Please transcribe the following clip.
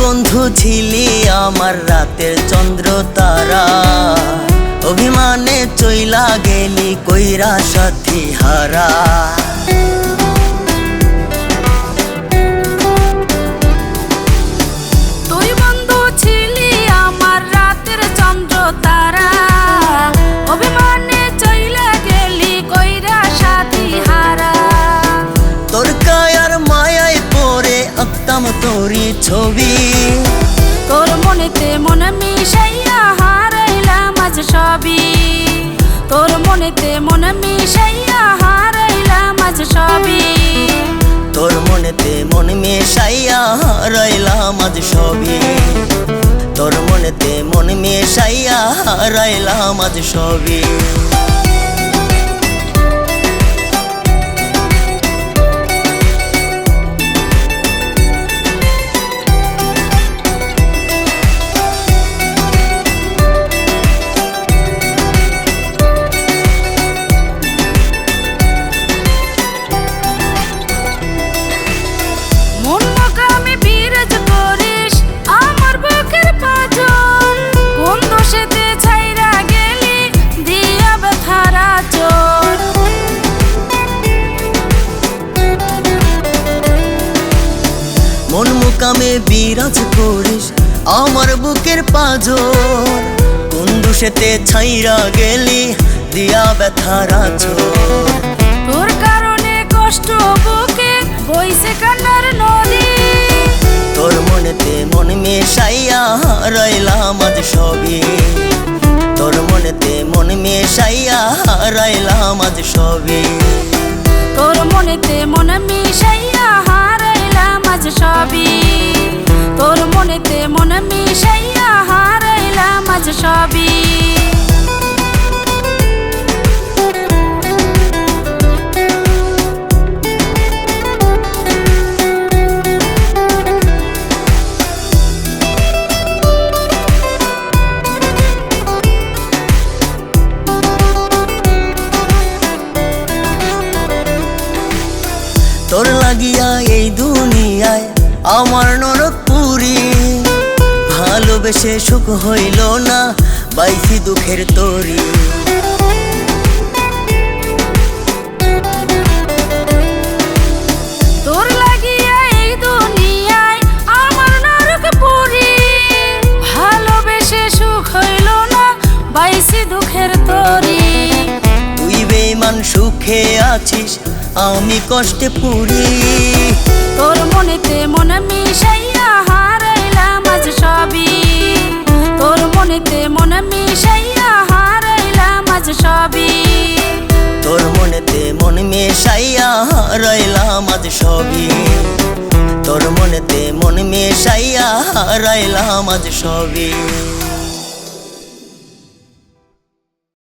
বন্ধু ছিলি আমার রাতের চন্দ্র তারা, অভিমানে চইলা গেলি কইরা সাথী হারা। তুই বন্ধু ছিলি আমার রাতের চন্দ্র তারা, অভিমানে চইলা গেলি কইরা সাথী হারা। তোর কায়ার মায়ায় পড়ে আঁকতাম তোরই ছবি, তোর মনেতে মন মিশাইয়া হারাইলাম আজ সবই। তোর মনেতে মন মিশাইয়া হারাইলাম আজ সবই। তোর মনেতে মন মিশাইয়া হারাইলাম আজ সবই। তোর মনেতে মন মিশাইয়া হারাইলাম আজ সবই। মন মুকামে বিরাজ করিস আমার বুকের পাঁজর, কোন দোষেতে ছাইরা গেলি দিয়া ব্যথার আঁচড়। তোর কারণে কষ্ট বুকে বইছে কান্নার নদী, তোর মনেতে মন মিশাইয়া হারাইলাম আজ সবই। তোর মনেতে মন মিশাইয়া হারাইলাম আজ সবই। তোর মনেতে মন মিশাইয়া হারাইলাম আজ সবই। তোর মনেতে মন মিশাইয়া হারাইলাম আজ সবই। তোর লাগিয়া এই দুনিয়ায় আমার নরকপুরি, ভালোবেসে সুখ হইল না বাইসি দুঃখের তরি। তোর লাগিয়া এই দুনিয়ায় আমার নরকপুরি, ভালোবেসে সুখ হইল না বাইসি দুঃখের তরি। তুই বেঈমান সুখে আছিস আমি কষ্টে পুরি, তোর মনেতে মন মিশাইয়া হারাইলাম আজ সবই। তোর মনেতে মন মিশাইয়া হারাইলাম আজ সবই। তোর মনেতে মন মিশাইয়া হারাইলাম আজ সবই। তোর মনেতে মন মিশাইয়া হারাইলাম আজ সবই।